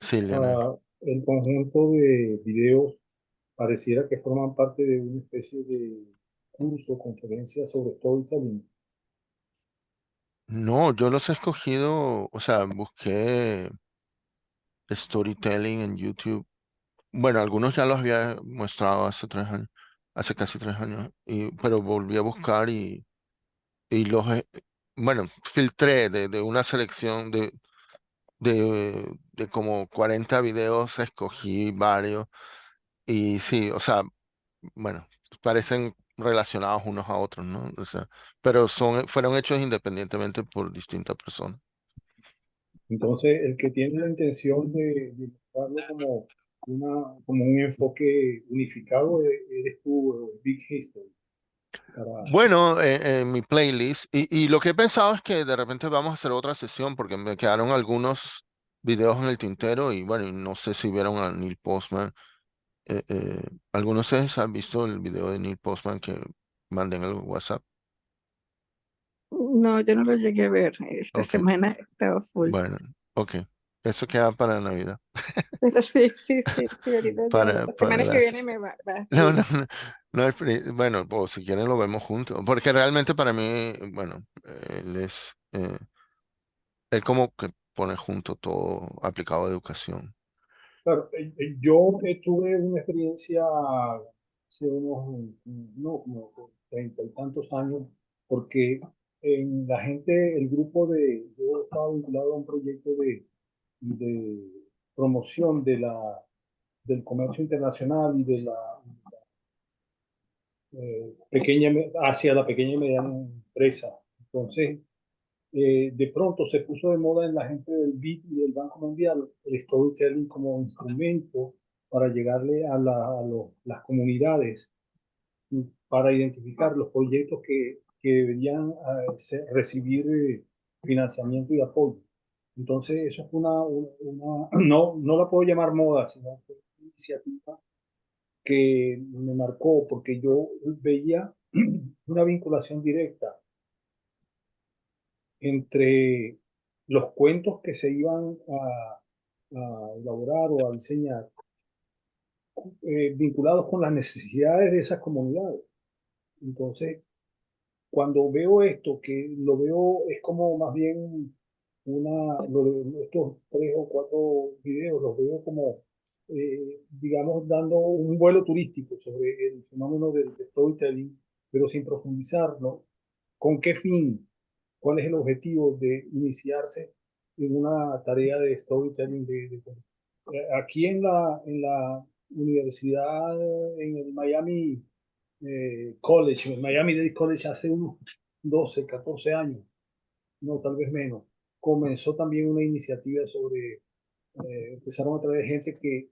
Sí, Leonel. El conjunto de videos pareciera que forman parte de una especie de curso, conferencia sobre storytelling. No, yo los he escogido, o sea, busqué storytelling en YouTube. Bueno, algunos ya los había mostrado hace 3 años, hace casi 3 años, pero volví a buscar y bueno, filtré de una selección de como 40 videos, escogí varios y sí, o sea, bueno, parecen relacionados unos a otros, ¿no? O sea, pero fueron hechos independientemente por distintas personas. Entonces, el que tiene la intención de mostrarlo como un enfoque unificado eres tú, Big History. Para, Bueno, en mi playlist, y lo que he pensado es que de repente vamos a hacer otra sesión porque me quedaron algunos videos en el tintero y bueno, y no sé si vieron a Neil Postman. ¿Algunos de ustedes han visto el video de Neil Postman que mandé en el WhatsApp? No, yo no lo llegué a ver. Esta Ok, semana estaba full. bueno, ok. Eso queda para Navidad. Pero sí, sí, sí, sí, ahorita ya Para, la para semana que la... viene va a No, escribir. no, no, no bueno, o si quieren lo vemos juntos, porque realmente para mí, bueno, él como que pone junto todo aplicado a educación. claro, yo tuve una experiencia hace unos, no, como 30 y tantos años, porque la gente, el grupo yo estaba vinculado a un proyecto de promoción del comercio internacional y de la hacia la pequeña y mediana empresa. Entonces, de pronto se puso de moda en la gente del BID y del Banco Mundial el storytelling como instrumento para llegarle las comunidades para identificar los proyectos que deberían recibir financiamiento y apoyo. Entonces, eso fue no, no la puedo llamar moda, sino fue una iniciativa que me marcó porque yo veía una vinculación directa entre los cuentos que se iban a elaborar o a diseñar, vinculados con las necesidades de esas comunidades. Entonces, cuando veo esto, que lo veo, es como más bien estos 3 o 4 videos, los veo como, digamos, dando un vuelo turístico sobre el fenómeno del storytelling, pero sin profundizar, ¿no? ¿Con qué fin? ¿Cuál es el objetivo de iniciarse en una tarea de storytelling? Aquí en la universidad, en el Miami College, el Miami Dade College, hace unos 12, 14 años, no, tal vez menos, comenzó también una iniciativa empezaron a traer gente que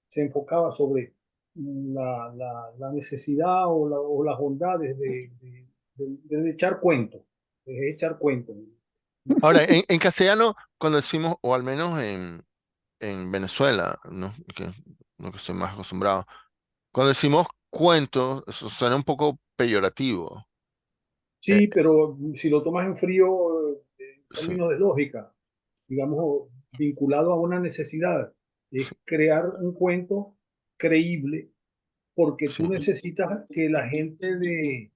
se enfocaba sobre la necesidad o las bondades de echar cuentos, de echar cuentos. Ahora, en castellano, cuando decimos, o al menos en Venezuela, ¿no? Que lo que estoy más acostumbrado, cuando decimos cuentos, eso suena un poco peyorativo. Eh, Sí, pero si lo tomas en frío, en sí, términos de lógica, digamos, vinculado a una necesidad, es crear un cuento creíble, porque sí, tú necesitas que la gente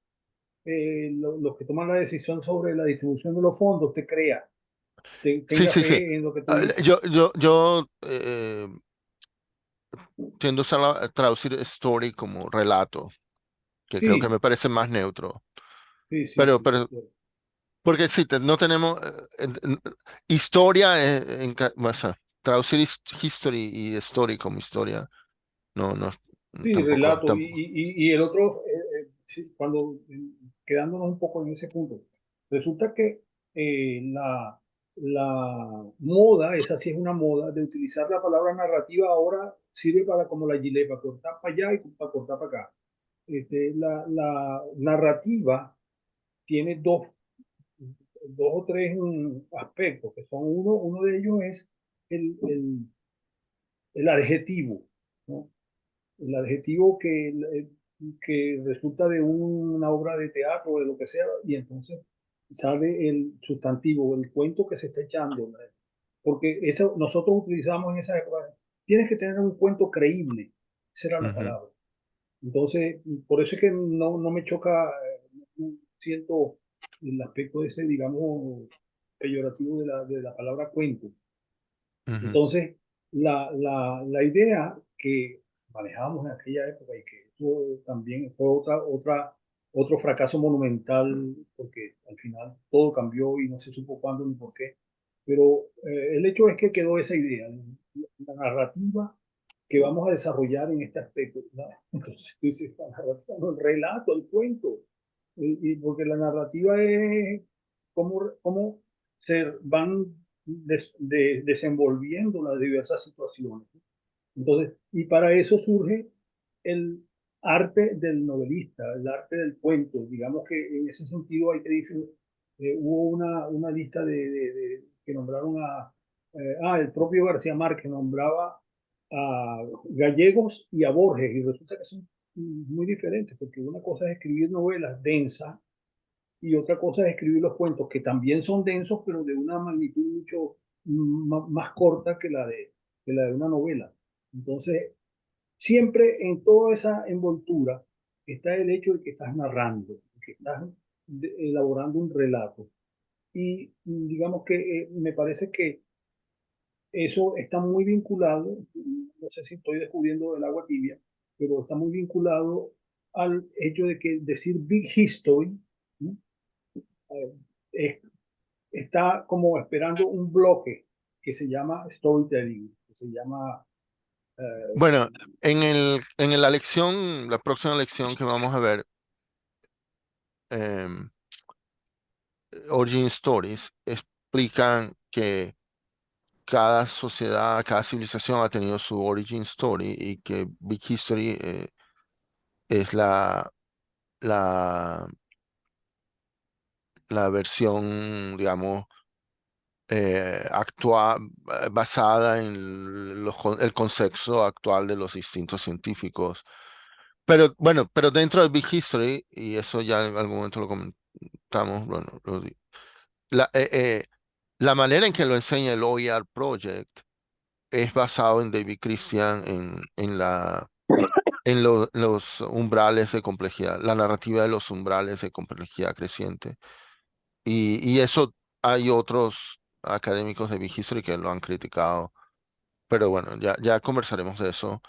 los que toman la decisión sobre la distribución de los fondos te crea, sí, tenga sí, sí. fe en lo que tú Ah, dices. yo tiendo a traducir story como relato, que creo que Sí, me parece más neutro. sí, sí, Pero, sí, de pero, acuerdo. porque sí, no tenemos historia, o sea, traducir history y story como historia, no, no, Sí, tampoco, relato. tampoco. Y el otro, sí, quedándonos un poco en ese punto, resulta que la moda, esa sí es una moda, de utilizar la palabra narrativa ahora sirve para como la gilet, para cortar para allá y para cortar para acá. La narrativa tiene dos o tres aspectos, que son uno de ellos es el, el, el adjetivo, ¿no? El adjetivo que resulta de una obra de teatro o de lo que sea, y entonces sale el sustantivo, el cuento que se está echando, ¿no? porque eso nosotros utilizamos en esa época, tienes que tener un cuento creíble, esa era la Ujú, palabra. Entonces, por eso es que no me choca, no siento el aspecto ese, digamos, peyorativo de la palabra cuento. ujú, Entonces, la idea que manejábamos en aquella época y que eso también fue otro fracaso monumental, porque al final todo cambió y no se supo cuándo ni por qué, pero el hecho es que quedó esa idea, la narrativa que vamos a desarrollar en este aspecto. ¿No? Entonces, tú dices, la narrativa, no, el relato, el cuento, y porque la narrativa es cómo se van desenvolviendo las diversas situaciones. Entonces, y para eso surge el arte del novelista, el arte del cuento. Digamos que en ese sentido hay que decir, hubo una lista que nombraron el propio García Márquez nombraba a Gallegos y a Borges, y resulta que son muy diferentes, porque una cosa es escribir novelas densas y otra cosa es escribir los cuentos, que también son densos, pero de una magnitud mucho más corta que la de una novela. Entonces, siempre en toda esa envoltura está el hecho de que estás narrando, que estás elaborando un relato. Y digamos que me parece que eso está muy vinculado, no sé si estoy descubriendo el agua tibia, pero está muy vinculado al hecho de que decir big history, ¿no? Es está como esperando un bloque que se llama storytelling, que se llama... Bueno, en la lección, la próxima lección que vamos a ver, em, Origin Stories, explican que cada sociedad, cada civilización ha tenido su origin story y que Big History es la, la versión, digamos, actual, basada en el concepto actual de los distintos científicos. Pero bueno, pero dentro de Big History, y eso ya en algún momento lo comentamos, bueno, la, eh, eh, la manera en que lo enseña el OER Project es basado en David Christian, los umbrales de complejidad, la narrativa de los umbrales de complejidad creciente. Y eso hay otros académicos de Big History que lo han criticado, pero bueno, ya conversaremos de eso.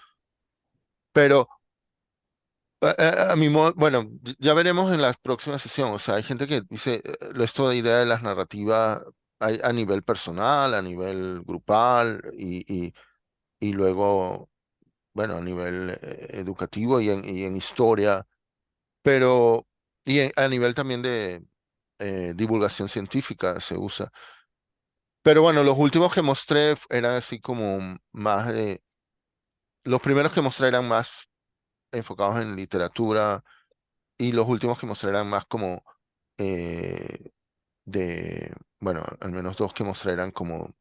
Pero a mi modo, bueno, ya veremos en la próxima sesión. O sea, hay gente que dice esto de idea de las narrativas a nivel personal, a nivel grupal y luego, bueno, a nivel educativo y en historia, pero a nivel también de divulgación científica se usa. Pero bueno, los últimos que mostré eran así como más de, los primeros que mostré eran más enfocados en literatura y los últimos que mostré eran más como eh, bueno, al menos dos que mostré eran como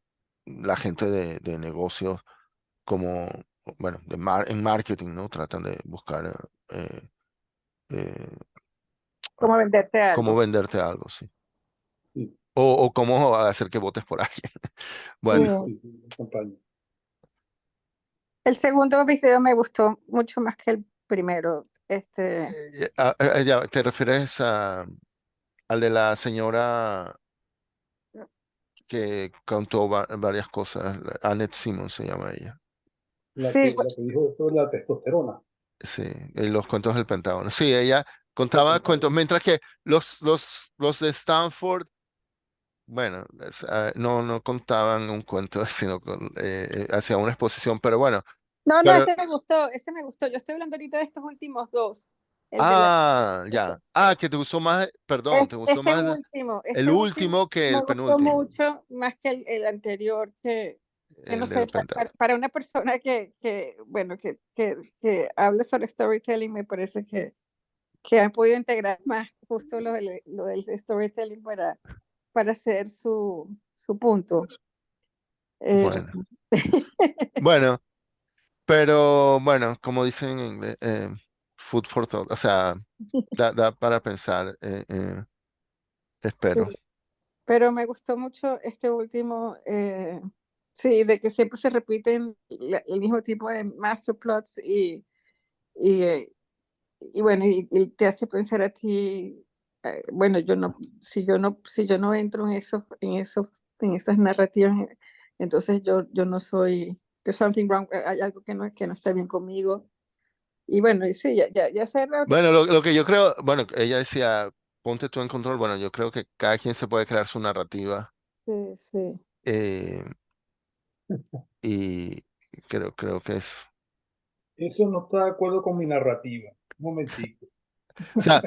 la gente de negocios, como, bueno, en marketing, ¿no? Tratan de buscar eh, Cómo venderte cómo algo. venderte algo, sí. Sí, O cómo hacer que votes por alguien. Bueno, Mm. sí, sí, campaña. El segundo video me gustó mucho más que el primero. ya, ¿te refieres al de la señora que contó varias cosas? Annette Simon se llama ella. Sí, La que dijo esto de la testosterona. Sí, los cuentos del Pentágono. Sí, ella contaba cuentos, mientras que los de Stanford, bueno, no contaban un cuento, sino hacía una exposición, pero bueno, no, pero, ese me gustó. Yo estoy hablando ahorita de estos últimos dos. El de la, ya, que te gustó más, perdón, te gustó más el este último último que me el gustó penúltimo, mucho más que el anterior, que no el sé, del Pentágono. para una persona bueno, que habla sobre storytelling, me parece que han podido integrar más justo lo del storytelling para hacer su punto. Eh, Bueno, bueno, pero bueno, como dicen en inglés, food for thought, o sea, da para pensar, sí, espero. pero me gustó mucho este último. Sí, de que siempre se repiten el mismo tipo de master plots y, eh, y bueno, y te hace pensar a ti, bueno, yo no, si yo no entro en esas narrativas, entonces yo no soy, there's something wrong, hay algo que no está bien conmigo. Y bueno, y sí, ya sé Bueno, lo que yo creo, bueno, ella decía, ponte tú en control. Bueno, yo creo que cada quien se puede crear su narrativa sí, sí. eh, y creo que es, Eso no está de acuerdo con mi narrativa. Un momentico. o sea,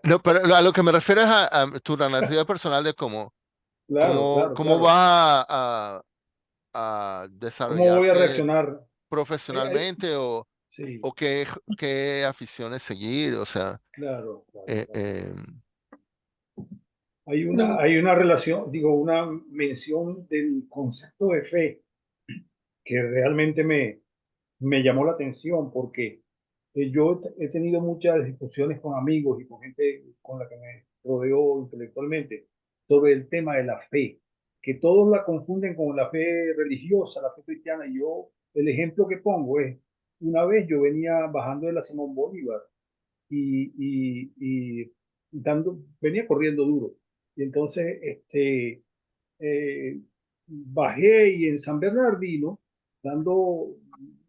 no, pero a lo que me refiero es a tu narrativa personal de Claro, claro, cómo claro. vas a ¿Cómo voy a desarrollarte reaccionar? Hay- profesionalmente sí, o qué aficiones seguir, o sea, claro, claro, eh, claro. eh, Sí, Hay una relación, digo, una mención del concepto de fe que realmente me llamó la atención porque yo he tenido muchas discusiones con amigos y con gente con la que me rodeo intelectualmente sobre el tema de la fe, que todos la confunden con la fe religiosa, la fe cristiana. Y yo, el ejemplo que pongo es, una vez yo venía bajando de la Simón Bolívar y venía corriendo duro. Y entonces bajé y en San Bernardino, dando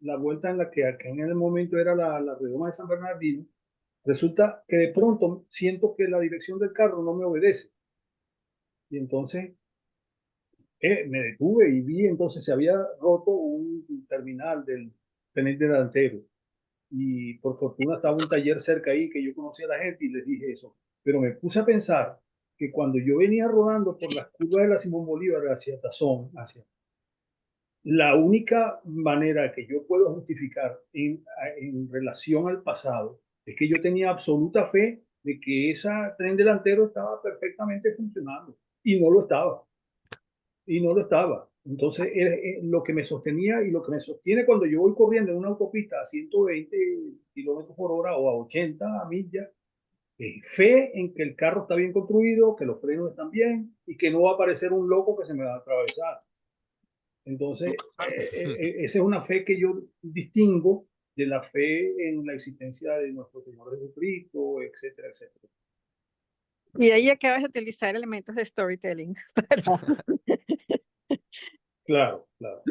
la vuelta en la que en el momento era la redoma de San Bernardino, resulta que de pronto siento que la dirección del carro no me obedece. Y entonces me detuve y vi entonces se había roto un terminal del pendiente delantero. Y por fortuna estaba un taller cerca ahí que yo conocía a la gente y les dije eso. Pero me puse a pensar que cuando yo venía rodando por las curvas de la Simón Bolívar hacia Tazón, la única manera que yo puedo justificar en relación al pasado es que yo tenía absoluta fe de que ese tren delantero estaba perfectamente funcionando y no lo estaba, y no lo estaba. Entonces, lo que me sostenía y lo que me sostiene cuando yo voy corriendo en una autopista a 120 kilómetros por hora o a 80 millas, es fe en que el carro está bien construido, que los frenos están bien y que no va a aparecer un loco que se me va a atravesar. Entonces, esa es una fe que yo distingo de la fe en la existencia de nuestro Señor Jesucristo, etcétera, etcétera. y ahí acabas de utilizar elementos de storytelling. Claro, claro,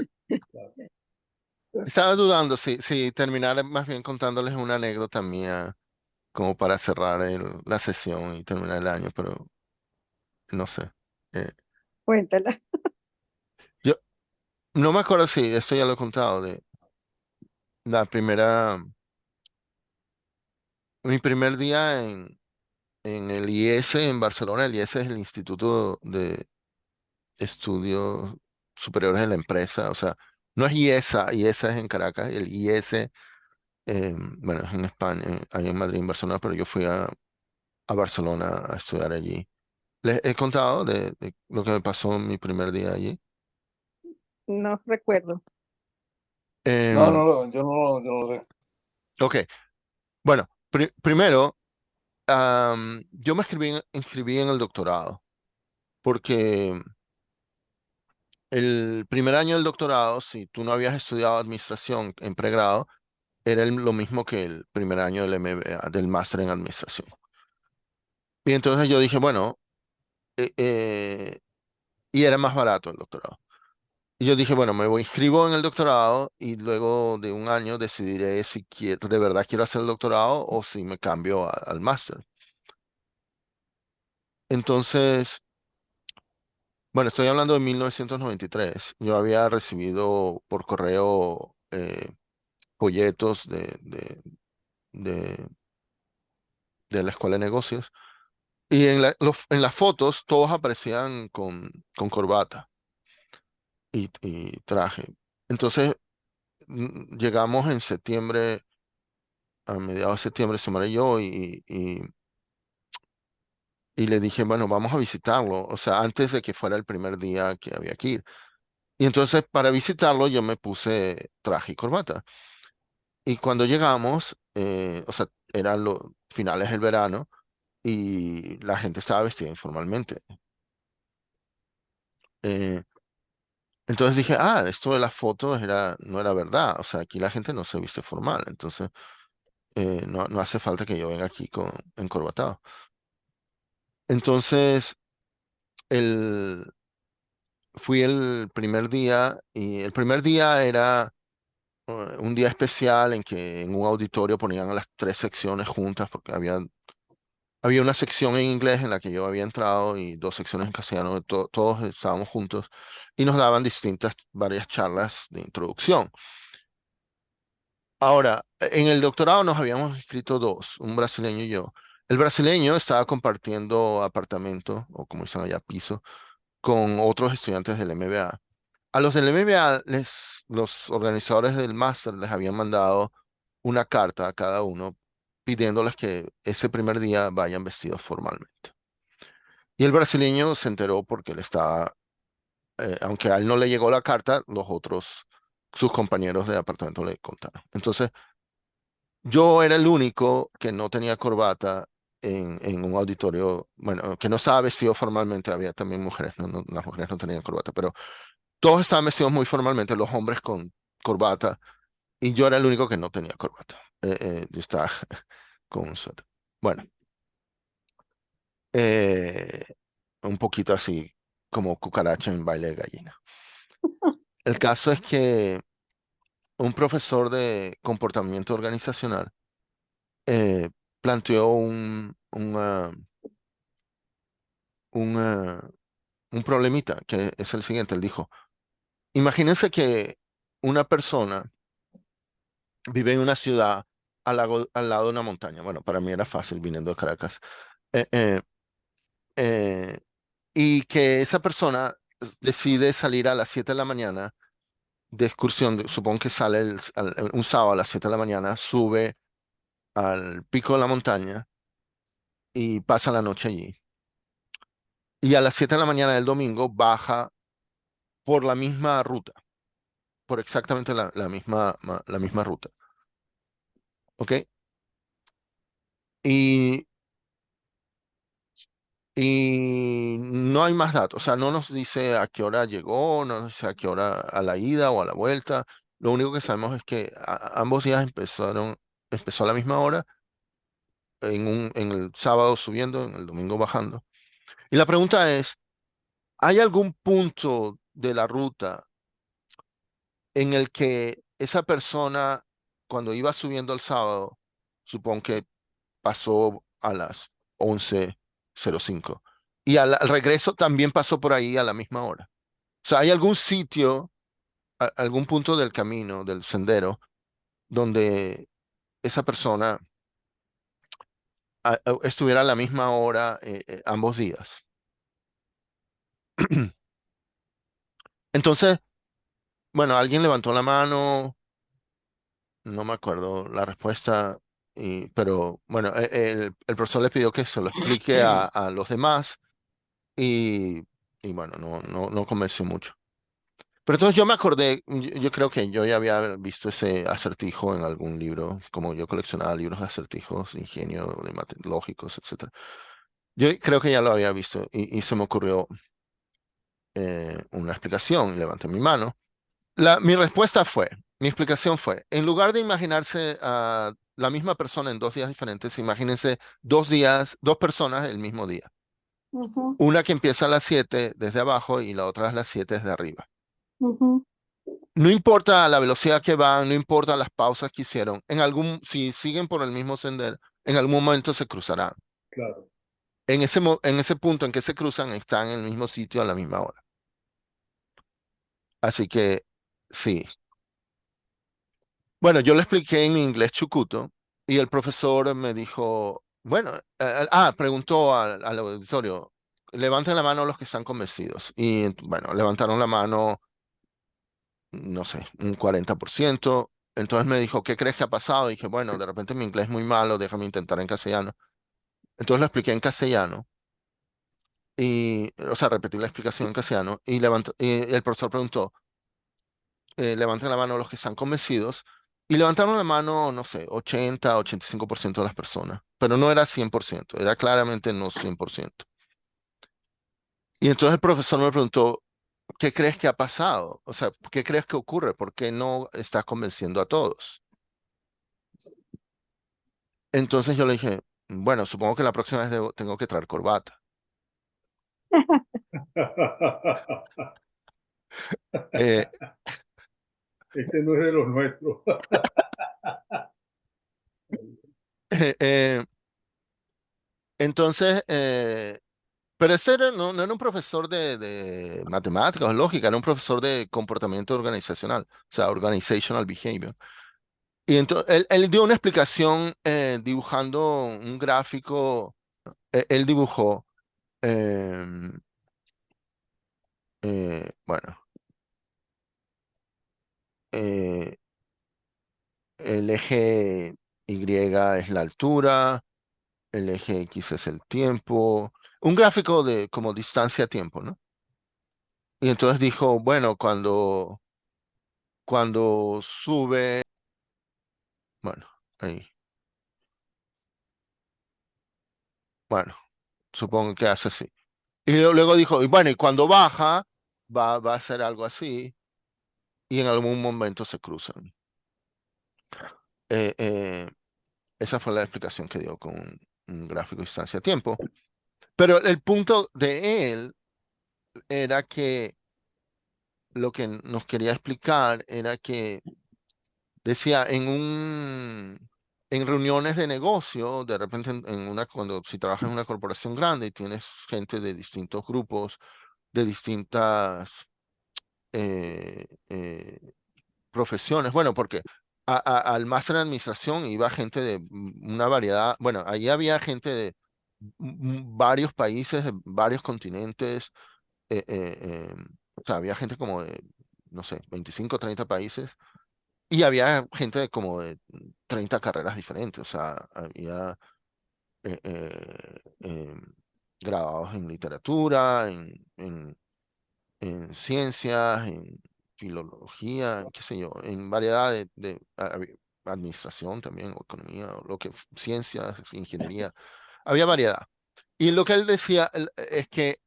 claro. estaba dudando si terminar más bien contándoles una anécdota mía como para cerrar la sesión y terminar el año, pero no sé. Eh, Cuéntala. yo no me acuerdo si esto ya lo he contado, de la mi primer día en el IS en Barcelona. El IS es el Instituto de Estudios Superiores de la Empresa, o sea, no es IESA, IESA es en Caracas, el IS, bueno, es en España, ahí en Madrid, en Barcelona, pero yo fui a Barcelona a estudiar allí. Les he contado de lo que me pasó en mi primer día allí. No recuerdo. No, Em, yo no lo sé. ok, bueno, primero, yo me inscribí en el doctorado, porque el primer año del doctorado, si tú no habías estudiado administración en pregrado, era lo mismo que el primer año del MBA, del máster en administración. Y entonces yo dije, bueno, eh, eh, y era más barato el doctorado. Y yo dije, bueno, me voy, inscribo en el doctorado y luego de un año decidiré si quiero, de verdad quiero hacer el doctorado o si me cambio al máster. Entonces, bueno, estoy hablando de 1993. Yo había recibido por correo folletos de, de la Escuela de Negocios. Y en las fotos todos aparecían con corbata y traje. Entonces llegamos en septiembre, a mediados de septiembre, Xiomara y yo, y le dije, bueno, vamos a visitarlo, o sea, antes de que fuera el primer día que había que ir. Y entonces para visitarlo yo me puse traje y corbata. Y cuando llegamos, o sea, eran los finales del verano y la gente estaba vestida informalmente. Eh, Entonces dije, esto de las fotos no era verdad. O sea, aquí la gente no se viste formal. Entonces, no hace falta que yo venga aquí encorbatado. Entonces, el, fui el primer día y el primer día era un día especial en que en un auditorio ponían a las tres secciones juntas porque había una sección en inglés en la que yo había entrado y dos secciones en castellano, todos estábamos juntos y nos daban varias charlas de introducción. Ahora, en el doctorado nos habíamos inscrito dos, un brasileño y yo. El brasileño estaba compartiendo apartamento, o como dicen allá, piso, con otros estudiantes del MBA. A los del MBA, los organizadores del máster les habían mandado una carta a cada uno pidiéndoles que ese primer día vayan vestidos formalmente. Y el brasileño se enteró porque él estaba, aunque a él no le llegó la carta, sus compañeros de apartamento le contaron. Entonces, yo era el único que no tenía corbata en un auditorio, bueno, que no estaba vestido formalmente, había también mujeres, las mujeres no tenían corbata, pero todos estaban vestidos muy formalmente, los hombres con corbata, y yo era el único que no tenía corbata. Yo estaba con un suéter. Bueno, eh, un poquito así como cucaracha en baile de gallina. El caso es que un profesor de comportamiento organizacional eh, planteó un, ah, un problemita, que es el siguiente. Él dijo, imagínense que una persona vive en una ciudad al lado de una montaña. Bueno, para mí era fácil viniendo de Caracas. Eh, eh, eh, y que esa persona decide salir a las 7 de la mañana de excursión, supongo que sale un sábado a las 7 de la mañana, sube al pico de la montaña y pasa la noche allí. Y a las 7 de la mañana del domingo baja por la misma ruta, por exactamente la misma ruta. ¿Ok? Y, y no hay más datos, o sea, no nos dice a qué hora llegó, no nos dice a qué hora a la ida o a la vuelta. Lo único que sabemos es que ambos días empezó a la misma hora, en el sábado subiendo, en el domingo bajando. Y la pregunta es, ¿hay algún punto de la ruta en el que esa persona, cuando iba subiendo el sábado, supongo que pasó a las 11:05 y al regreso también pasó por ahí a la misma hora? O sea, ¿hay algún sitio, algún punto del camino, del sendero, donde esa persona estuviera a la misma hora ambos días? Entonces, bueno, alguien levantó la mano, no me acuerdo la respuesta, pero bueno, el profesor le pidió que se lo explique a los demás y, y bueno, no convenció mucho. Pero entonces yo me acordé, yo creo que yo ya había visto ese acertijo en algún libro, como yo coleccionaba libros de acertijos, de ingenio, lógicos, etcétera. Yo creo que ya lo había visto y se me ocurrió una explicación, levanté mi mano. Mi explicación fue, en lugar de imaginarse a la misma persona en 2 días diferentes, imagínense 2 días, dos personas el mismo día. Ujú, Una que empieza a las 7 desde abajo y la otra a las 7 desde arriba. ujú. No importa la velocidad que van, no importa las pausas que hicieron, si siguen por el mismo sendero, en algún momento se cruzarán. Claro. En ese punto en que se cruzan, están en el mismo sitio a la misma hora. Así que sí. Bueno, yo le expliqué en mi inglés chucuto y el profesor me dijo, bueno, preguntó al auditorio, levanten la mano los que están convencidos. Y bueno, levantaron la mano, no sé, un 40%. Entonces me dijo, ¿qué crees que ha pasado? Y dije, bueno, de repente mi inglés es muy malo, déjame intentar en castellano. Entonces lo expliqué en castellano o sea, repetí la explicación en castellano y el profesor preguntó, levanten la mano los que están convencidos. Y levantaron la mano, no sé, 85% de las personas, pero no era 100%, era claramente no 100%. Y entonces el profesor me preguntó, ¿qué crees que ha pasado? O sea, ¿qué crees que ocurre? ¿Por qué no estás convenciendo a todos? Entonces yo le dije, bueno, supongo que la próxima vez tengo que traer corbata. Eh, Este no es de los nuestros. eh, entonces, pero ese no era un profesor de matemáticas o lógica, era un profesor de comportamiento organizacional, o sea, organizational behavior. Y entonces él dio una explicación dibujando un gráfico. Él dibujó, em, bueno, eh, el eje Y es la altura, el eje X es el tiempo, un gráfico de como distancia-tiempo, ¿no? Y entonces dijo, bueno, cuando sube, bueno, ahí, bueno, supongo que hace así. Y luego dijo, y bueno, y cuando baja, va a hacer algo así, y en algún momento se cruzan. Eh, eh, Esa fue la explicación que dio con un gráfico distancia-tiempo. Pero el punto de él era que lo que nos quería explicar era que decía en reuniones de negocio, de repente cuando si trabajas en una corporación grande y tienes gente de distintos grupos, de distintas eh, eh, profesiones, bueno, porque al máster en administración iba gente de una variedad, bueno, allí había gente de varios países, de varios continentes, o sea, había gente como de, no sé, 25 o 30 países, y había gente de como de 30 carreras diferentes, o sea, había graduados en literatura, en ciencias, en filología, en qué sé yo, en variedad administración también, o economía, o lo que, ciencias, ingeniería, había variedad. Y lo que él decía es que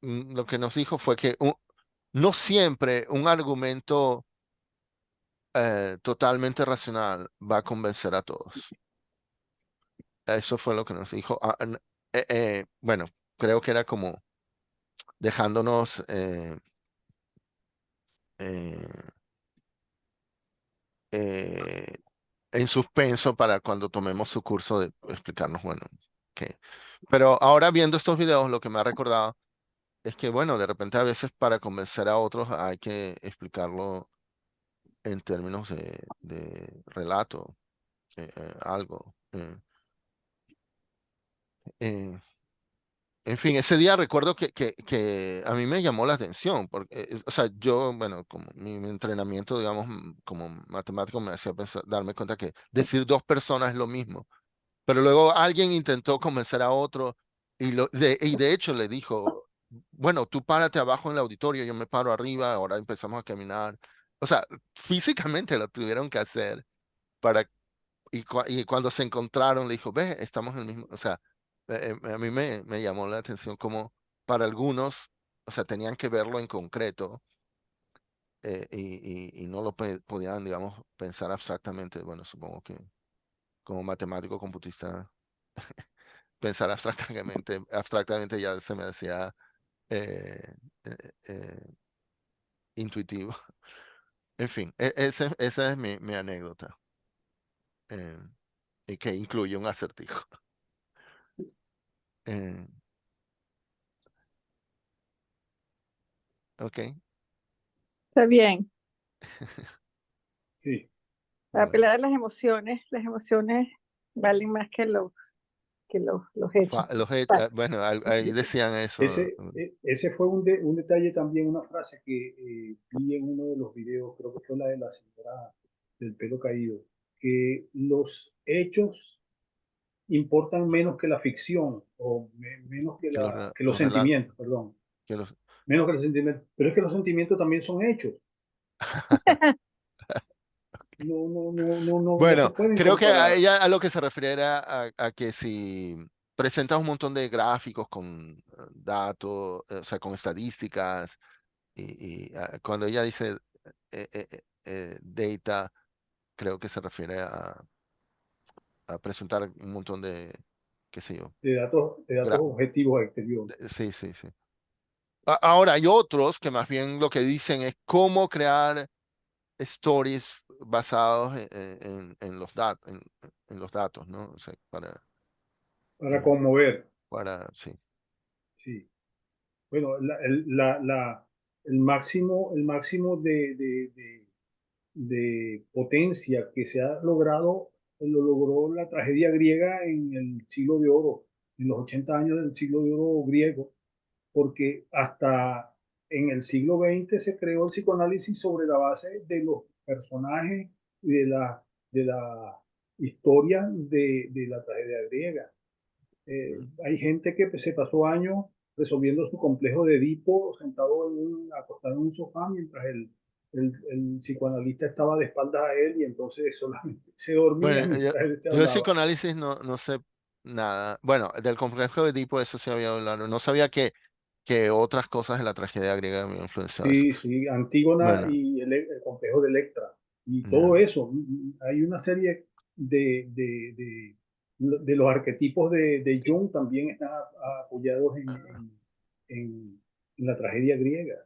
lo que nos dijo fue que no siempre un argumento totalmente racional va a convencer a todos. Eso fue lo que nos dijo. Bueno, creo que era como dejándonos eh, eh, en suspenso para cuando tomemos su curso de explicarnos, bueno, qué. Pero ahora viendo estos videos, lo que me ha recordado es que, bueno, de repente a veces para convencer a otros hay que explicarlo en términos de relato, algo. Eh, En fin, ese día recuerdo que a mí me llamó la atención, porque, o sea, yo, bueno, como mi entrenamiento, digamos, como matemático me hacía darme cuenta que decir dos personas es lo mismo, pero luego alguien intentó convencer a otro y de hecho le dijo, bueno, tú párate abajo en el auditorio, yo me paro arriba, ahora empezamos a caminar. O sea, físicamente lo tuvieron que hacer para y cuando se encontraron, le dijo, ve, estamos en el mismo, o sea, a mí me llamó la atención como para algunos, o sea, tenían que verlo en concreto y no lo podían, digamos, pensar abstractamente. Bueno, supongo que como matemático computista, pensar abstractamente ya se me hacía eh, eh, eh, intuitivo. En fin, esa es mi anécdota, eh, y que incluye un acertijo. Eh, ok. Está bien. Sí, Para bueno. apelar a las emociones valen más que los hechos. Bueno, ahí decían eso. Ese fue un detalle también, una frase que vi en uno de los videos, creo que fue la de la señora del pelo caído, que los hechos importan menos que la ficción, o menos que, Que que los los relatos, sentimientos, perdón, que los... menos que los sentimientos, pero es que los sentimientos también son hechos, no se Bueno, pueden creo que a comparar. ella a lo que se refiere era a que si presentas un montón de gráficos con datos, o sea, con estadísticas, cuando ella dice data, creo que se refiere a presentar un montón de, qué sé yo, de datos gra- objetivos exteriores. sí, sí, sí. Ahora hay otros que más bien lo que dicen es cómo crear stories basados en los datos, en los datos, ¿no? O sea, Para eh, conmover, sí. sí. Bueno, el máximo de potencia que se ha logrado, lo logró la tragedia griega en el siglo de oro, en los 80 años del siglo de oro griego, porque hasta en el siglo XX se creó el psicoanálisis sobre la base de los personajes y de la historia de la tragedia griega. Hay gente que se pasó años resolviendo su complejo de Edipo sentado acostado en un sofá mientras el psicoanalista estaba de espaldas a él y entonces solamente se dormía Bueno, mientras él te yo de hablaba. psicoanálisis no sé nada. Bueno, del complejo de Edipo, eso sí había hablado. No sabía que otras cosas de la tragedia griega me habían influenciado eso. Sí, sí, Antígona Bueno, y el complejo de Electra y todo ya. eso. Hay una serie de los arquetipos de Jung también están apoyados en la tragedia griega.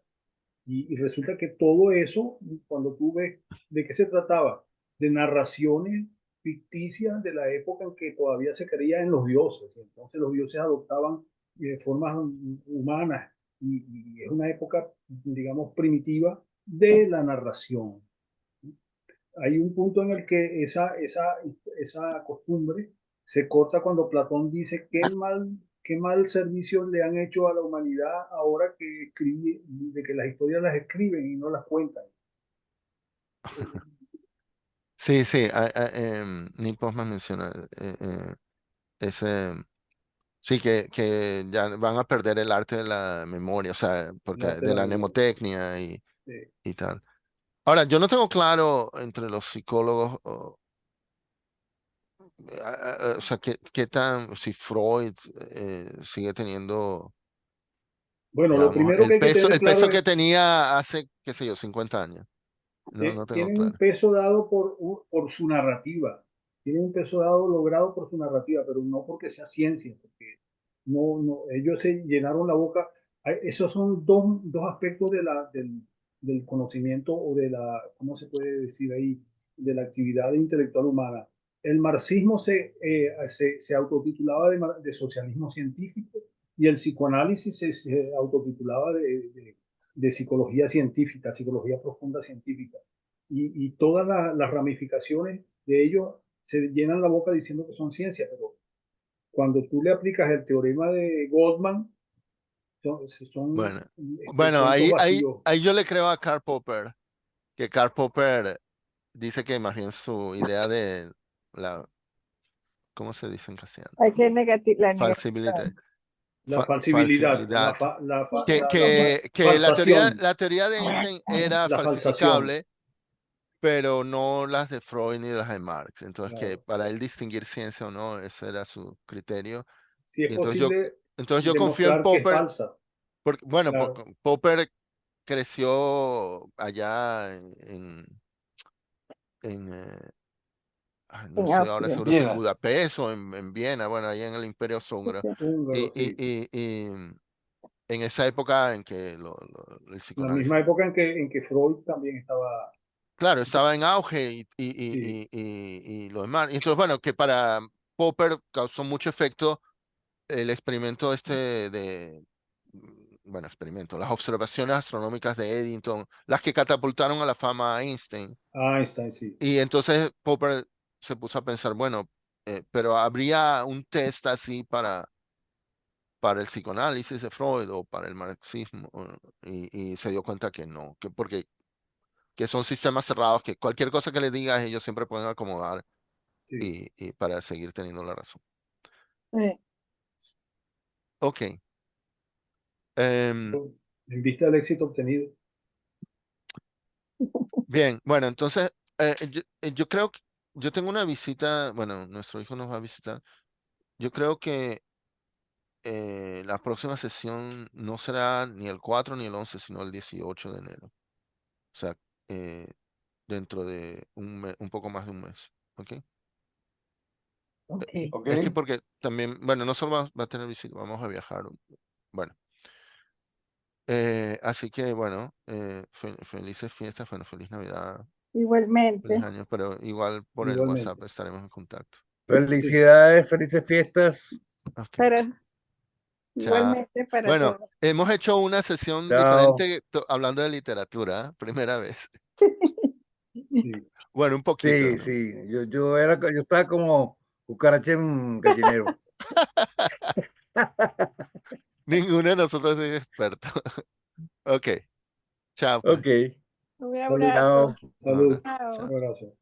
Y resulta que todo eso, cuando tú ves de qué se trataba, de narraciones ficticias de la época en que todavía se creía en los dioses, y entonces los dioses adoptaban formas humanas, y es una época, digamos, primitiva de la narración. Hay un punto en el que esa costumbre se corta cuando Platón dice qué mal servicio le han hecho a la humanidad ahora que de que las historias las escriben y no las cuentan. Sí, sí, Neil Postman menciona ese, sí, que ya van a perder el arte de la memoria, o sea, El porque arte de de la la memoria. mnemotecnia Eh, y tal. Ahora, yo no tengo claro entre los psicólogos, o sea, qué tan, si Freud sigue teniendo, bueno, lo digamos, primero que hay que tener el claro peso es que tenía hace, qué sé yo, 50 años. No tengo tienen un claro. peso dado por su narrativa, tienen un peso dado logrado por su narrativa, pero no porque sea ciencia, porque ellos se llenaron la boca. Esos son dos aspectos del conocimiento o ¿cómo se puede decir ahí? De la actividad intelectual humana. El marxismo se autotitulaba de socialismo científico y el psicoanálisis se autotitulaba de psicología científica, psicología profunda científica. Y todas las ramificaciones de ellos se llenan la boca diciendo que son ciencia, pero cuando tú le aplicas el teorema de Goldman, son Bueno, bueno, cuentos vacíos. ahí yo le creo a Karl Popper, que Karl Popper dice que más bien su idea de la, ¿cómo se dice en castellano? Hay que la negatividad. Falsibilidad. La falsibilidad, Falsibilidad. Que falsación, la teoría de Einstein era la falsación. falsificable, pero no las de Freud ni las de Marx. Entonces, que Claro. para él distinguir ciencia o no, ese era su criterio. Si es Y posible entonces yo confío en demostrar que es Popper, falsa, porque, bueno, claro. Popper creció allá en, no En sé, ahora Austria. seguro si en Viena. Budapest o en Viena, bueno, ahí en el Imperio Sí, Austrohúngaro. sí. Y, Húngaro, y, sí. y, y en esa época en que el La psicoanálisis, misma época en que Freud también estaba. claro, estaba en auge Sí. y lo demás. Y entonces, bueno, que para Popper causó mucho efecto el experimento bueno, experimento, las observaciones astronómicas de Eddington, las que catapultaron a la fama a Einstein. Einstein, sí. Y entonces Popper se puso a pensar, bueno, pero habría un test así para el psicoanálisis de Freud o para el marxismo, y se dio cuenta que no, porque que son sistemas cerrados, que cualquier cosa que le digas ellos siempre pueden acomodar Sí. y para seguir teniendo la razón. Sí. Ok. em, En vista del éxito obtenido. Bien, bueno, entonces yo creo que yo tengo una visita, bueno, nuestro hijo nos va a visitar. Yo creo que la próxima sesión no será ni el 4 ni el 11, sino el 18 de enero. O sea, dentro de un poco más de un mes. ¿Ok? Ok. Ok. Es que porque también, bueno, no solo va a tener visita, vamos a viajar. Bueno, así que bueno, felices fiestas, bueno, feliz Navidad, feliz Igualmente. año, pero igual por el Igualmente. WhatsApp estaremos en contacto. Felicidades, felices fiestas. Ok, Para, chao. igualmente para Bueno, todos. hemos hecho una sesión Chao. diferente hablando de literatura, ¿eh? Primera vez. Sí. Bueno, un poquito, Sí, ¿no? sí. Yo estaba como cucaracha en gallinero. Ninguno de nosotros es experto. Ok, chao pues. Ok. Un Salud. abrazo. Chao. Un Salud. abrazo. Chao. Chao. Un abrazo.